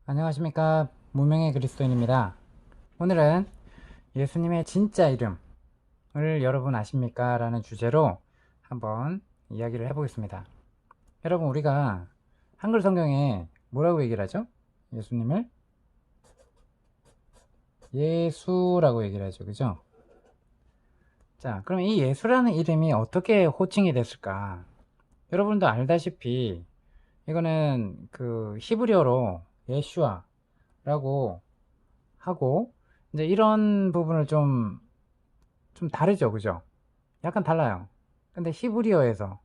안녕하십니까. 무명의 그리스도인입니다. 오늘은 예수님의 진짜 이름을 여러분 아십니까? 라는 주제로 한번 이야기를 해보겠습니다. 여러분, 우리가 한글 성경에 뭐라고 얘기를 하죠? 예수님을 예수라고 얘기를 하죠. 그죠? 자, 그럼 이 예수라는 이름이 어떻게 호칭이 됐을까? 여러분도 알다시피 이거는 그 히브리어로 예슈아라고 하고, 이제 이런 부분을 좀 다르죠. 그죠? 약간 달라요. 근데 히브리어에서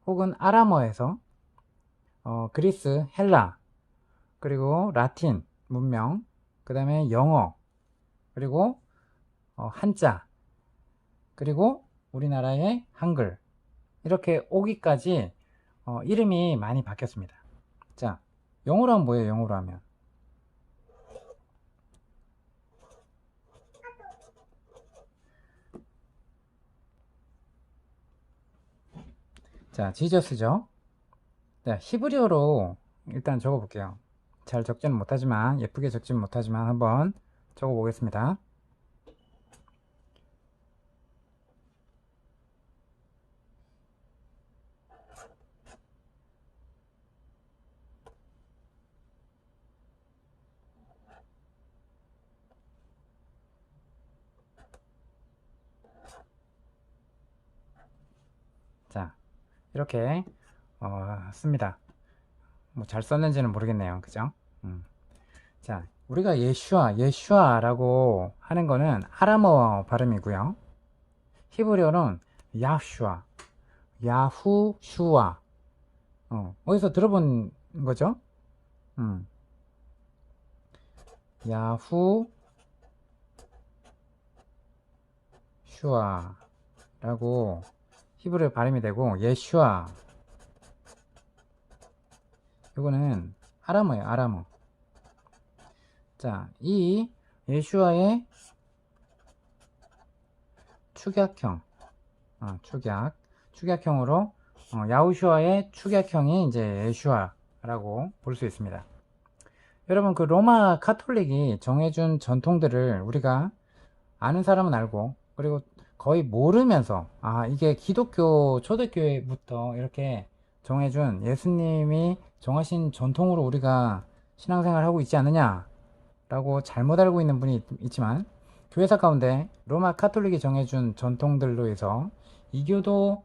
혹은 아람어에서 그리스, 헬라, 그리고 라틴 문명, 그 다음에 영어, 그리고 한자, 그리고 우리나라의 한글, 이렇게 오기까지 이름이 많이 바뀌었습니다. 자, 영어로 하면 뭐예요? 영어로 하면 자, 지저스죠. 자, 히브리어로 일단 적어 볼게요. 잘 적지는 못하지만, 예쁘게 적지는 못하지만 한번 적어 보겠습니다. 자, 이렇게 씁니다. 뭐 잘 썼는지는 모르겠네요. 그죠? 자, 우리가 예슈아라고 하는 거는 아람어 발음이고요. 히브리어는 야슈아, 야후슈아. 어디서 들어본 거죠? 음, 야후슈아라고 히브리어 발음이 되고, 예슈아, 이거는 아람어예요. 아람어. 자, 이 예슈아의 축약형, 축약형으로 야후슈아의 축약형이 이제 예슈아라고 볼 수 있습니다. 여러분, 그 로마 카톨릭이 정해준 전통들을 우리가 아는 사람은 알고, 그리고 거의 모르면서 이게 기독교 초대교회부터 이렇게 정해준 예수님이 정하신 전통으로 우리가 신앙생활을 하고 있지 않느냐 라고 잘못 알고 있는 분이 있지만, 교회사 가운데 로마 카톨릭이 정해준 전통들로 해서 이교도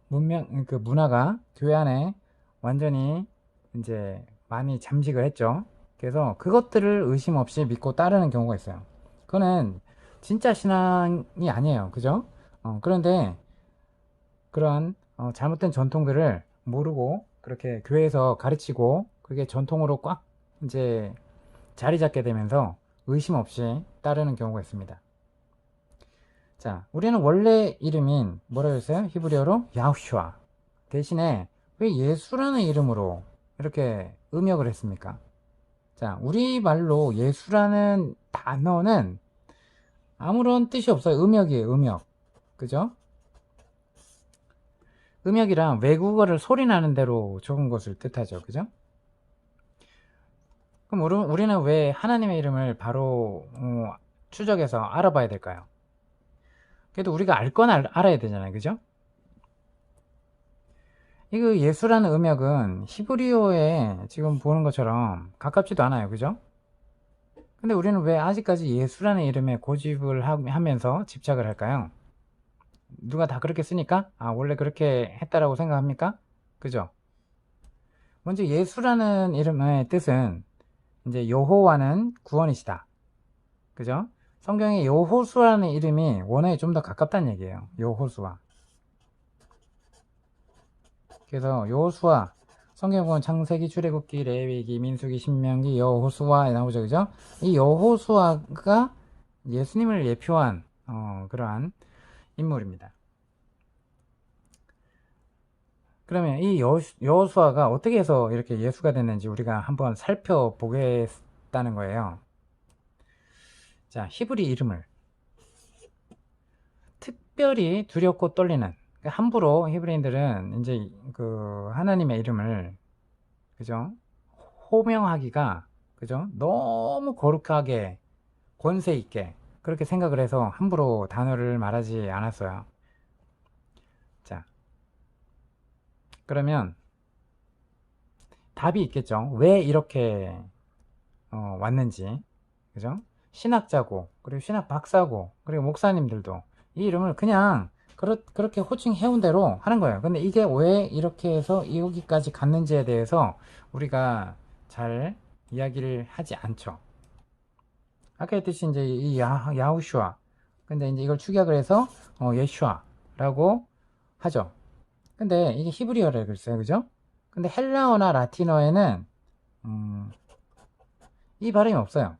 문명 그 문화가 교회 안에 완전히 이제 많이 잠식을 했죠. 그래서 그것들을 의심 없이 믿고 따르는 경우가 있어요. 그거는 진짜 신앙이 아니에요. 그죠? 그런데 그런 잘못된 전통들을 모르고 그렇게 교회에서 가르치고 그게 전통으로 꽉 이제 자리 잡게 되면서 의심 없이 따르는 경우가 있습니다. 자, 우리는 원래 이름인 뭐라고 했어요? 히브리어로 야후슈아 대신에 왜 예수라는 이름으로 이렇게 음역을 했습니까? 자, 우리말로 예수라는 단어는 아무런 뜻이 없어요. 음역이에요. 음역. 그죠? 음역이란 외국어를 소리나는 대로 적은 것을 뜻하죠. 그죠? 그럼 우리는 왜 하나님의 이름을 바로 추적해서 알아봐야 될까요? 그래도 우리가 알 건 알아야 되잖아요. 그죠? 이거 예수라는 음역은 히브리어에 지금 보는 것처럼 가깝지도 않아요. 그죠? 근데 우리는 왜 아직까지 예수라는 이름에 고집을 하면서 집착을 할까요? 누가 다 그렇게 쓰니까 원래 그렇게 했다라고 생각합니까? 그죠? 먼저 예수라는 이름의 뜻은 이제 여호와는 구원이시다. 그죠? 성경에 여호수아라는 이름이 원어에 좀 더 가깝다는 얘기예요. 여호수아. 그래서 여호수아, 성경에 보면 창세기, 출애굽기, 레위기, 민수기, 신명기, 여호수아에 나오죠. 그죠? 이 여호수아가 예수님을 예표한 그러한 인물입니다. 그러면 이 여호수아가 어떻게 해서 이렇게 예수가 됐는지 우리가 한번 살펴보겠다는 거예요. 자, 히브리 이름을 특별히 두렵고 떨리는, 그러니까 함부로 히브리인들은 이제 그 하나님의 이름을, 그죠? 호명하기가, 그죠? 너무 거룩하게, 권세 있게, 그렇게 생각을 해서 함부로 단어를 말하지 않았어요. 자, 그러면 답이 있겠죠. 왜 이렇게 왔는지, 그죠? 신학자고, 그리고 신학 박사고, 그리고 목사님들도 이 이름을 그냥 그렇게 호칭해온 대로 하는 거예요. 근데 이게 왜 이렇게 해서 여기까지 갔는지에 대해서 우리가 잘 이야기를 하지 않죠. 아까 했듯이 이제 이 야후슈아, 근데 이제 이걸 축약을 해서 예슈아라고 하죠. 근데 이게 히브리어를 글쎄요, 그죠? 근데 헬라어나 라틴어에는 이 발음이 없어요.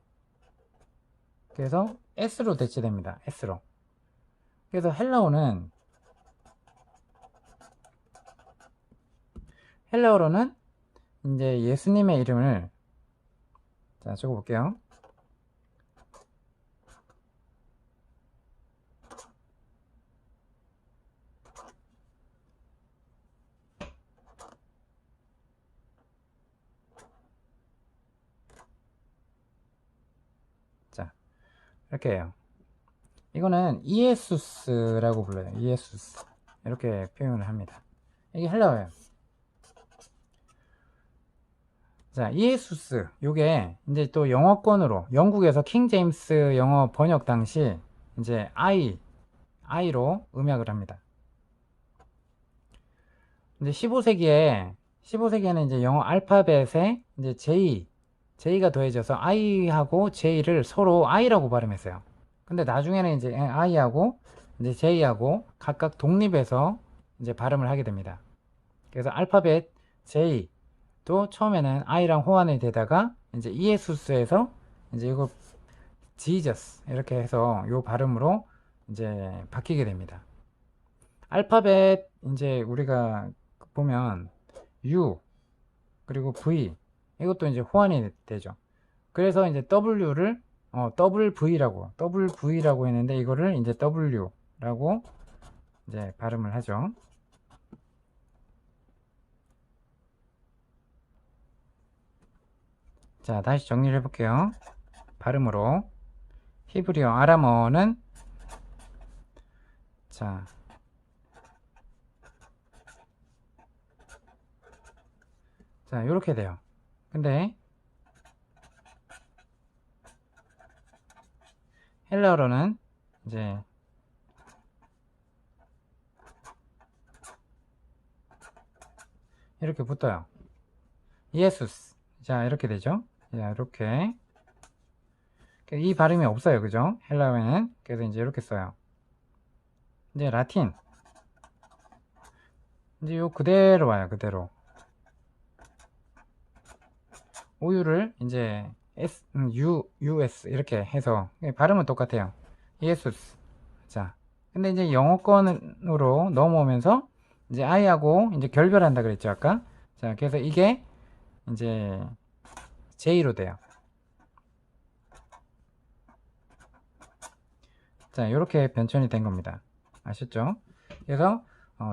그래서 S로 대체됩니다. S로. 그래서 헬라어로는 이제 예수님의 이름을, 자, 적어볼게요. 자, 이렇게 해요. 이거는 이에수스라고 불러요. 이에수스. 이렇게 표현을 합니다. 이게 헬라어예요. 자, 이에수스. 요게 이제 또 영어권으로 영국에서 킹 제임스 영어 번역 당시 이제 I로 음약을 합니다. 이제 15세기에는 이제 영어 알파벳에 이제 J가 더해져서 I하고 J를 서로 I라고 발음했어요. 근데 나중에는 이제 I하고 이제 J하고 각각 독립해서 이제 발음을 하게 됩니다. 그래서 알파벳 J도 처음에는 I랑 호환이 되다가 이제 이에수스에서 이제 이거 Jesus 이렇게 해서 요 발음으로 이제 바뀌게 됩니다. 알파벳 이제 우리가 보면 U 그리고 V 이것도 이제 호환이 되죠. 그래서 이제 W를 더블 V라고 했는데 이거를 이제 W라고 이제 발음을 하죠. 자, 다시 정리를 해볼게요. 발음으로 히브리어 아람어는 자, 이렇게 돼요. 근데 헬라어로는 이제 이렇게 붙어요. 예수스. 자, 이렇게 되죠. 자, 이렇게. 이 발음이 없어요. 그죠? 헬라어에는. 그래서 이제 이렇게 써요. 이제 라틴. 이제 요 그대로 와요. 그대로. 우유를 이제 US 이렇게 해서 발음은 똑같아요. 예수스. 자, 근데 이제 영어권으로 넘어오면서 이제 I하고 이제 결별한다 그랬죠 아까. 자, 그래서 이게 이제 J로 돼요. 자, 이렇게 변천이 된 겁니다. 아셨죠? 그래서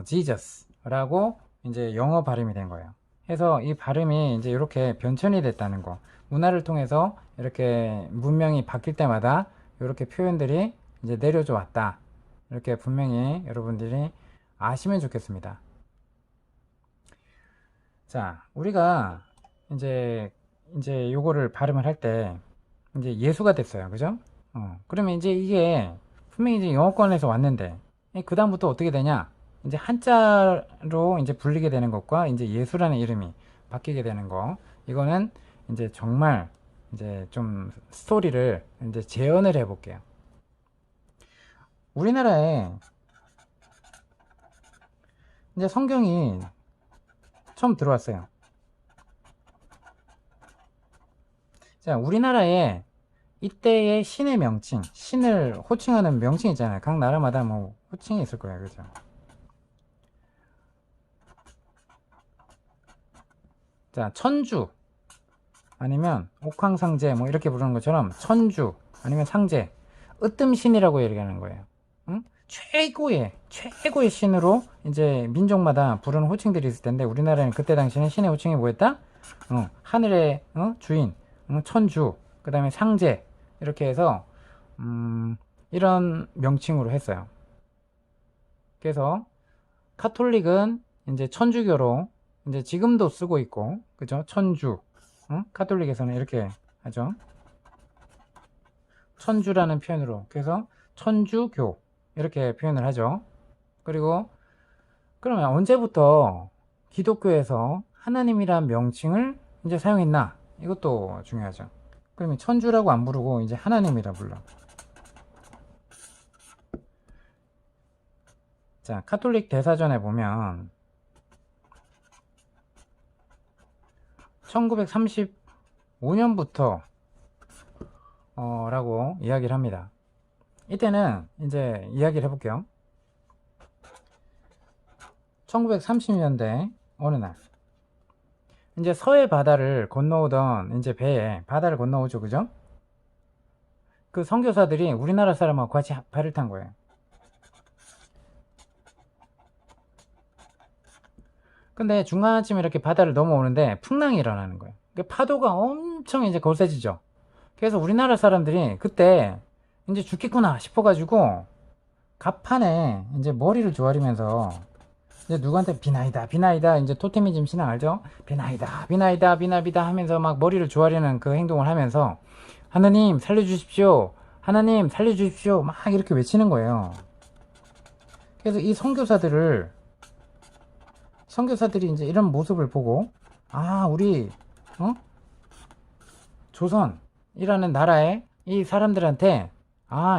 Jesus라고 이제 영어 발음이 된 거예요. 해서 이 발음이 이제 이렇게 변천이 됐다는 거. 문화를 통해서 이렇게 문명이 바뀔 때마다 이렇게 표현들이 이제 내려져 왔다. 이렇게 분명히 여러분들이 아시면 좋겠습니다. 자, 우리가 이제 요거를 발음을 할 때 이제 예수가 됐어요. 그죠? 그러면 이제 이게 분명히 이제 영어권에서 왔는데 그 다음부터 어떻게 되냐? 이제 한자로 이제 불리게 되는 것과 이제 예수라는 이름이 바뀌게 되는 거. 이거는 이제 정말 이제 좀 스토리를 이제 재현을 해 볼게요. 우리나라에 이제 성경이 처음 들어왔어요. 자, 우리나라에 이때의 신의 명칭, 신을 호칭하는 명칭 있잖아요. 각 나라마다 뭐 호칭이 있을 거예요. 그죠? 자, 천주 아니면 옥황상제 뭐 이렇게 부르는 것처럼 천주 아니면 상제, 으뜸신이라고 얘기하는 거예요. 응? 최고의 신으로 이제 민족마다 부르는 호칭들이 있을 텐데 우리나라는 그때 당시에는 신의 호칭이 뭐였다? 하늘의 주인, 천주, 그 다음에 상제, 이렇게 해서 이런 명칭으로 했어요. 그래서 카톨릭은 이제 천주교로 이제 지금도 쓰고 있고, 그죠? 천주. 카톨릭에서는 이렇게 하죠. 천주라는 표현으로. 그래서 천주교 이렇게 표현을 하죠. 그리고 그러면 언제부터 기독교에서 하나님이란 명칭을 이제 사용했나? 이것도 중요하죠. 그러면 천주라고 안 부르고 이제 하나님이라 불러. 자, 카톨릭 대사전에 보면 1935년부터 라고 이야기를 합니다. 이때는 이제 이야기를 해볼게요. 1930년대 어느 날 이제 서해 바다를 건너오던 이제 배에 바다를 건너오죠, 그죠? 그 선교사들이 우리나라 사람하고 같이 배를 탄 거예요. 근데 중간쯤에 이렇게 바다를 넘어오는데 풍랑이 일어나는 거예요. 파도가 엄청 이제 거세지죠. 그래서 우리나라 사람들이 그때 이제 죽겠구나 싶어가지고 갑판에 이제 머리를 조아리면서 이제 누구한테 비나이다 비나이다, 이제 토테미즘 신앙 알죠? 비나이다 비나이다 비나비다 하면서 막 머리를 조아리는 그 행동을 하면서 하나님 살려주십시오, 하나님 살려주십시오 막 이렇게 외치는 거예요. 그래서 이 선교사들이 이제 이런 모습을 보고, 아, 우리 조선이라는 나라의 이 사람들한테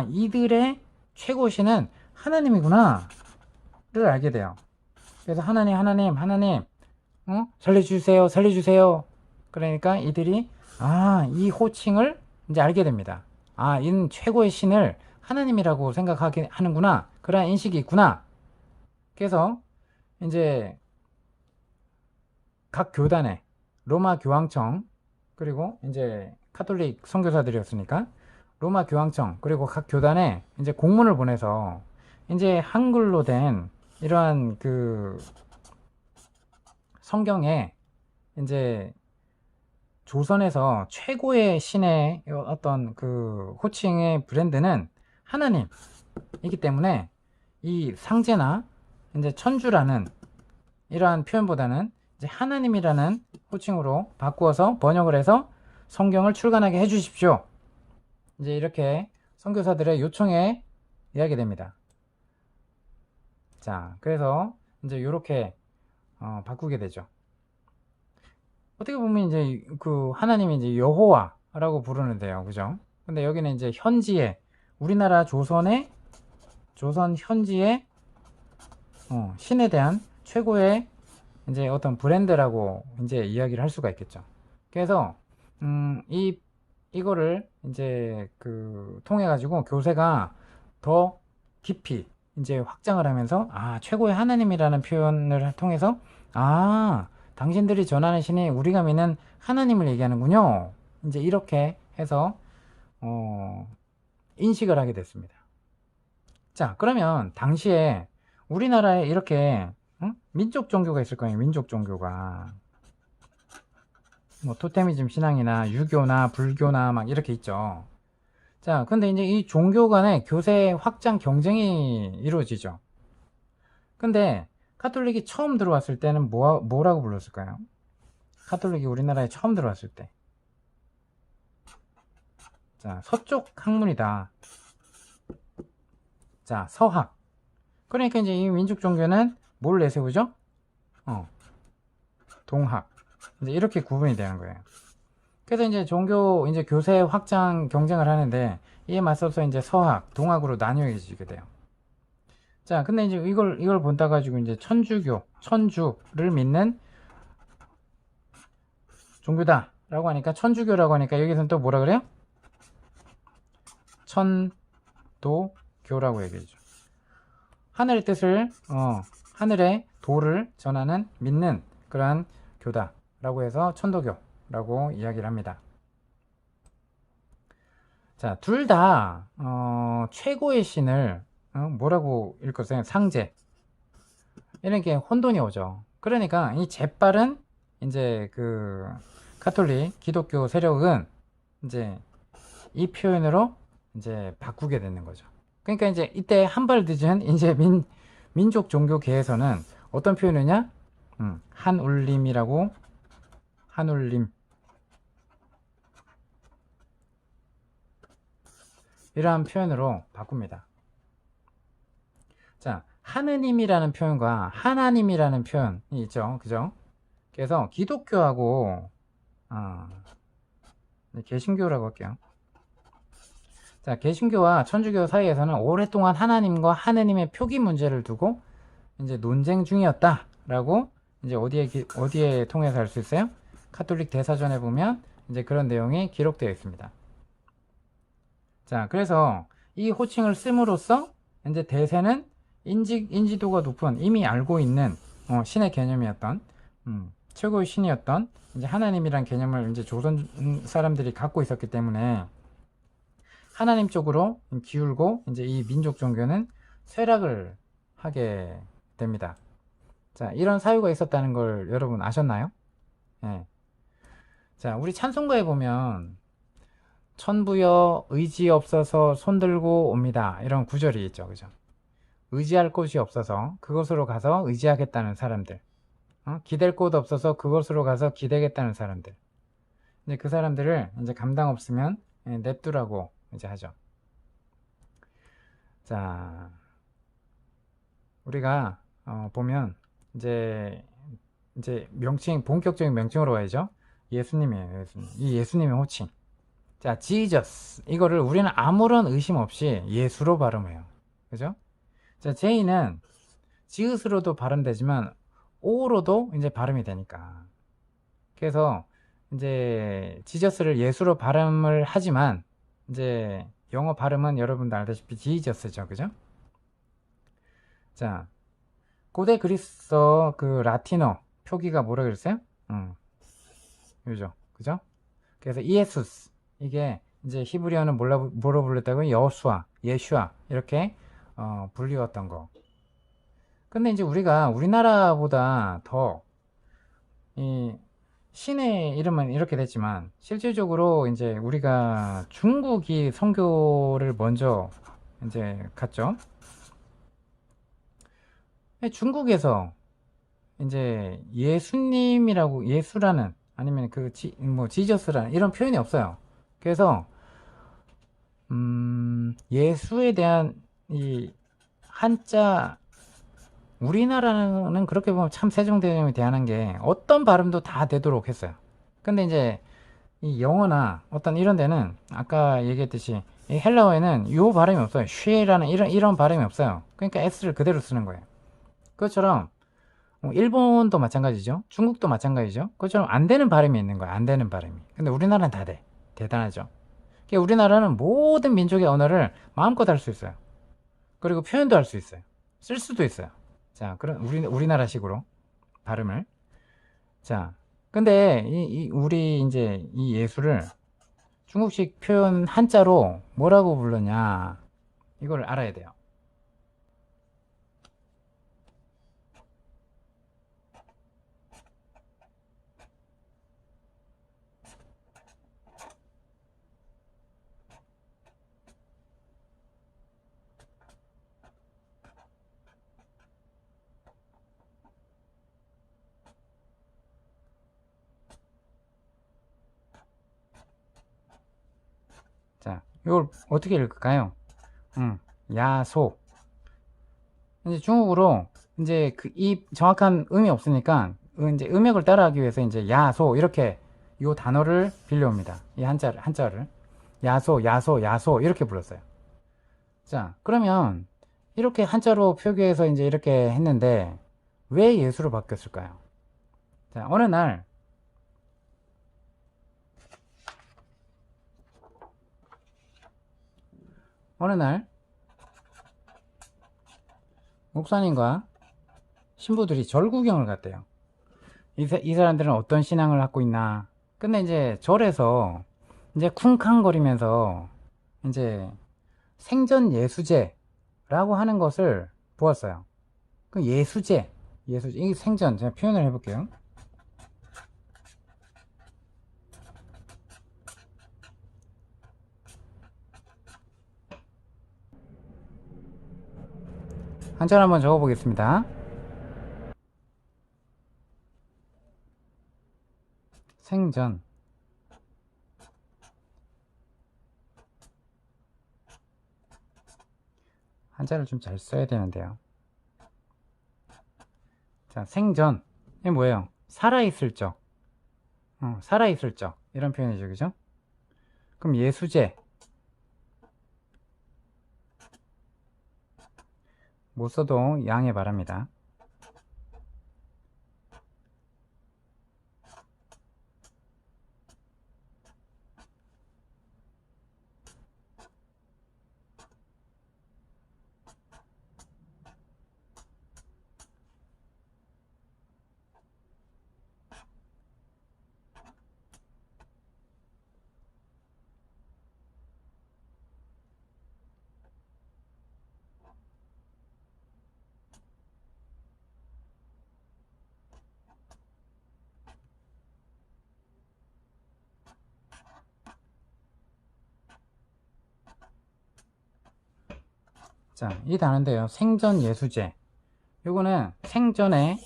이들의 최고신은 하나님이구나 를 알게 돼요. 그래서 하나님 살려주세요 살려주세요. 그러니까 이들이 이 호칭을 이제 알게 됩니다. 이는 최고의 신을 하나님이라고 생각하게 하는구나, 그런 인식이 있구나. 그래서 이제 각 교단에 로마 교황청, 그리고 이제 카톨릭 선교사들이었으니까 로마 교황청, 그리고 각 교단에 이제 공문을 보내서 이제 한글로 된 이러한 그 성경에 이제 조선에서 최고의 신의 어떤 그 호칭의 브랜드는 하나님이기 때문에 이 상제나 이제 천주라는 이러한 표현보다는 이제 하나님이라는 호칭으로 바꾸어서 번역을 해서 성경을 출간하게 해주십시오. 이제 이렇게 선교사들의 요청에 이야기됩니다. 자, 그래서 이제 이렇게 바꾸게 되죠. 어떻게 보면 이제 그 하나님이 이제 여호와라고 부르는데요, 그죠? 근데 여기는 이제 현지의 우리나라 조선 현지의 신에 대한 최고의 이제 어떤 브랜드라고 이제 이야기를 할 수가 있겠죠. 그래서 이거를 이제 그 통해 가지고 교세가 더 깊이 이제 확장을 하면서 최고의 하나님이라는 표현을 통해서 당신들이 전하는 신이 우리가 믿는 하나님을 얘기하는군요. 이제 이렇게 해서 인식을 하게 됐습니다. 자, 그러면 당시에 우리나라에 이렇게 민족 종교가 있을 거예요. 민족 종교가 뭐 토테미즘 신앙이나 유교나 불교나 막 이렇게 있죠. 자, 근데 이제 이 종교 간의 교세 확장 경쟁이 이루어지죠. 근데 카톨릭이 처음 들어왔을 때는 뭐라고 불렀을까요? 카톨릭이 우리나라에 처음 들어왔을 때, 자, 서쪽 학문이다. 자, 서학. 그러니까 이제 이 민족 종교는 뭘 내세우죠? 동학. 이제 이렇게 구분이 되는 거예요. 그래서 이제 종교 이제 교세 확장 경쟁을 하는데 이에 맞서서 이제 서학, 동학으로 나뉘어지게 돼요. 자, 근데 이제 이걸 본다 가지고 이제 천주를 믿는 종교다라고 하니까, 천주교라고 하니까 여기서는 또 뭐라 그래요? 천도교라고 얘기해줘. 하늘의 뜻을 하늘의 도를 전하는 믿는 그러한 교다라고 해서 천도교라고 이야기를 합니다. 자, 둘 다 최고의 신을 뭐라고 읽었어요? 상제. 이렇게 혼돈이 오죠. 그러니까 이 재빠른 이제 그 가톨릭 기독교 세력은 이제 이 표현으로 이제 바꾸게 되는 거죠. 그러니까 이제 이때 한 발 늦은 이제 민족 종교계에서는 어떤 표현이냐? 한울림이라고, 한울림. 이러한 표현으로 바꿉니다. 자, 하느님이라는 표현과 하나님이라는 표현이 있죠. 그죠? 그래서 기독교하고, 개신교라고 할게요. 자, 개신교와 천주교 사이에서는 오랫동안 하나님과 하느님의 표기 문제를 두고 이제 논쟁 중이었다라고 이제 어디에 통해서 알 수 있어요? 가톨릭 대사전에 보면 이제 그런 내용이 기록되어 있습니다. 자, 그래서 이 호칭을 씀으로써 이제 대세는 인지도가 높은 이미 알고 있는 신의 개념이었던 최고의 신이었던 이제 하나님이란 개념을 이제 조선 사람들이 갖고 있었기 때문에 하나님 쪽으로 기울고 이제 이 민족 종교는 쇠락을 하게 됩니다. 자, 이런 사유가 있었다는 걸 여러분 아셨나요? 네. 자, 우리 찬송가에 보면 천부여 의지 없어서 손들고 옵니다. 이런 구절이 있죠. 그죠? 의지할 곳이 없어서 그곳으로 가서 의지하겠다는 사람들. 기댈 곳 없어서 그곳으로 가서 기대겠다는 사람들. 이제 그 사람들을 이제 감당 없으면 냅두라고 이제 하죠. 자, 우리가 보면 이제 명칭, 본격적인 명칭으로 와야죠. 예수님이에요. 예수님. 이 예수님의 호칭. 자, Jesus. 이거를 우리는 아무런 의심 없이 예수로 발음해요. 그죠? 자, J는 지읒으로도 발음되지만 O로도 이제 발음이 되니까. 그래서 이제 지저스를 예수로 발음을 하지만 이제 영어 발음은 여러분도 알다시피 지저스죠. 그죠? 자, 고대 그리스어 그 라틴어 표기가 뭐라 그랬어요? 요죠. 그죠? 그래서 이에수스. 이게 이제 히브리어는 뭐로 불렀다고요? 여수아, 예슈아 이렇게 불리웠던 거. 근데 이제 우리가 우리나라보다 더 이 신의 이름은 이렇게 됐지만 실질적으로 이제 우리가 중국이 선교를 먼저 이제 갔죠. 중국에서 이제 예수님이라고 예수라는 아니면 그 지저스라는 이런 표현이 없어요. 그래서 예수에 대한 이 한자 우리나라는 그렇게 보면 참 세종대왕이 대하는 게 어떤 발음도 다 되도록 했어요. 근데 이제 이 영어나 어떤 이런 데는 아까 얘기했듯이 이 헬라어에는 요 발음이 없어요. 쉐라는 이런 발음이 없어요. 그러니까 S를 그대로 쓰는 거예요. 그것처럼 일본도 마찬가지죠. 중국도 마찬가지죠. 그것처럼 안 되는 발음이 있는 거예요. 안 되는 발음이. 근데 우리나라는 다 돼. 대단하죠. 그러니까 우리나라는 모든 민족의 언어를 마음껏 할 수 있어요. 그리고 표현도 할 수 있어요. 쓸 수도 있어요. 자, 그런 우리나라식으로 발음을. 자, 근데 우리 이제 이 예수를 중국식 표현 한자로 뭐라고 불렀냐? 이걸 알아야 돼요. 자, 이걸 어떻게 읽을까요? 야소. 이제 중국어로 이제 이 정확한 음이 없으니까 이제 음역을 따라하기 위해서 이제 야소 이렇게 이 단어를 빌려옵니다. 이 한자를 야소, 야소, 야소 이렇게 불렀어요. 자, 그러면 이렇게 한자로 표기해서 이제 이렇게 했는데 왜 예수로 바뀌었을까요? 자, 어느 날 목사님과 신부들이 절 구경을 갔대요. 이 사람들은 어떤 신앙을 갖고 있나. 근데 이제 절에서 이제 쿵쾅거리면서 이제 생전 예수제라고 하는 것을 보았어요. 그 예수제, 이 생전 제가 표현을 해볼게요. 한자를 한번 적어 보겠습니다. 생전. 한자를 좀 잘 써야 되는데요. 자, 생전. 이게 뭐예요? 살아있을 적. 살아있을 적. 이런 표현이죠. 그죠? 그럼 예수제. 못 써도 양해 바랍니다. 자, 이 단어인데요. 생전 예수제. 요거는 생전에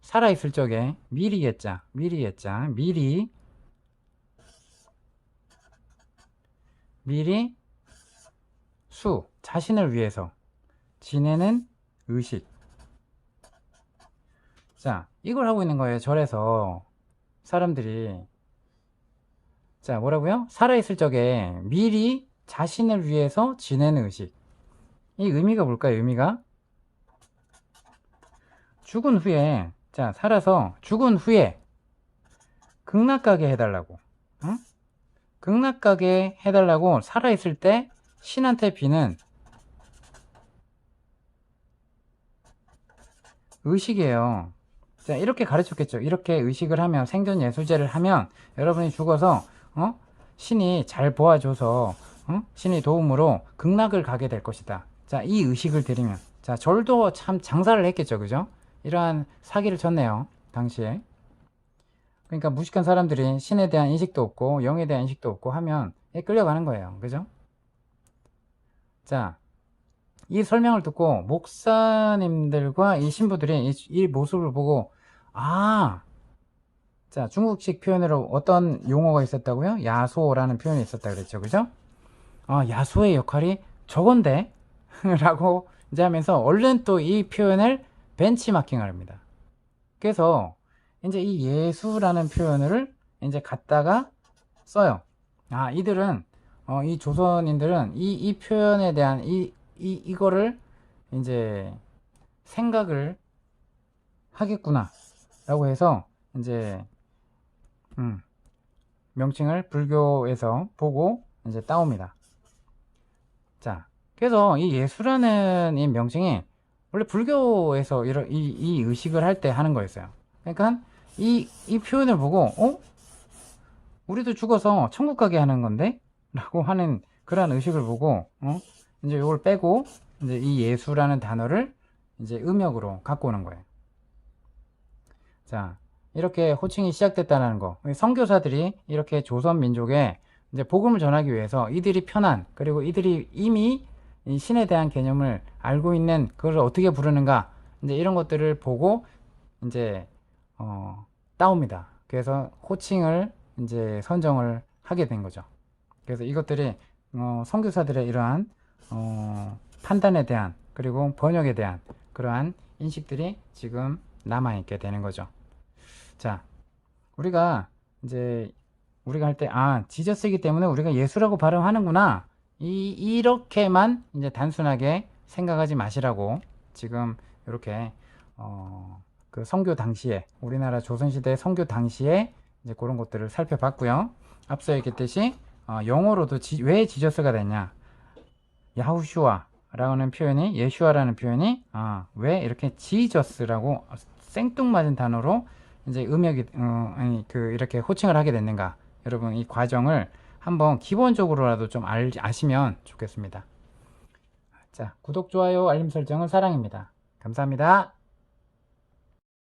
살아있을 적에 미리 예자, 미리 자신을 위해서 지내는 의식. 자, 이걸 하고 있는 거예요. 절에서 사람들이. 자, 뭐라고요? 살아있을 적에 미리 자신을 위해서 지내는 의식. 이 의미가 뭘까요? 의미가 죽은 후에, 자, 살아서 죽은 후에 극락가게 해달라고. 응? 극락가게 해달라고 살아있을 때 신한테 비는 의식이에요. 자, 이렇게 가르쳤겠죠. 이렇게 의식을 하면, 생전 예수제를 하면 여러분이 죽어서 신이 잘 보아줘서 신의 도움으로 극락을 가게 될 것이다. 자, 이 의식을 드리면, 자, 절도 참 장사를 했겠죠. 그죠? 이러한 사기를 쳤네요. 당시에. 그러니까 무식한 사람들이 신에 대한 인식도 없고 영에 대한 인식도 없고 하면 끌려가는 거예요. 그죠? 자, 이 설명을 듣고 목사님들과 이 신부들이 이 모습을 보고, 자, 중국식 표현으로 어떤 용어가 있었다고요? 야소라는 표현이 있었다 그랬죠. 그죠? 야소의 역할이 저건데? 라고 이제 하면서 얼른 또 이 표현을 벤치마킹을 합니다. 그래서 이제 이 예수라는 표현을 이제 갖다가 써요. 이들은 이 조선인들은 이 표현에 대한 이거를 이제 생각을 하겠구나 라고 해서 이제 명칭을 불교에서 보고 이제 따옵니다. 자, 그래서 이 예수라는 이 명칭이 원래 불교에서 이 의식을 할 때 하는 거였어요. 그러니까 이 표현을 보고 우리도 죽어서 천국 가게 하는 건데? 라고 하는 그런 의식을 보고 이제 이걸 빼고 이제 이 예수라는 단어를 이제 음역으로 갖고 오는 거예요. 자, 이렇게 호칭이 시작됐다는 거. 선교사들이 이렇게 조선 민족에 이제 복음을 전하기 위해서 이들이 편한, 그리고 이들이 이미 이 신에 대한 개념을 알고 있는 그걸 어떻게 부르는가, 이제 이런 것들을 보고 이제 따옵니다. 그래서 호칭을 이제 선정을 하게 된 거죠. 그래서 이것들이 선교사들의 이러한 판단에 대한, 그리고 번역에 대한 그러한 인식들이 지금 남아있게 되는 거죠. 자, 우리가 할 때 지저스이기 때문에 우리가 예수라고 발음하는구나, 이렇게만 이제 단순하게 생각하지 마시라고 지금 이렇게 그 선교 당시에, 우리나라 조선시대 선교 당시에 이제 그런 것들을 살펴봤고요. 앞서 얘기했듯이 영어로도 왜 지저스가 됐냐, 야후슈아라는 표현이, 예슈아라는 표현이 왜 이렇게 지저스라고 생뚱맞은 단어로 이제 음역이 이렇게 호칭을 하게 됐는가, 여러분 이 과정을 한번 기본적으로라도 좀 아시면 좋겠습니다. 자, 구독, 좋아요, 알림 설정은 사랑입니다. 감사합니다.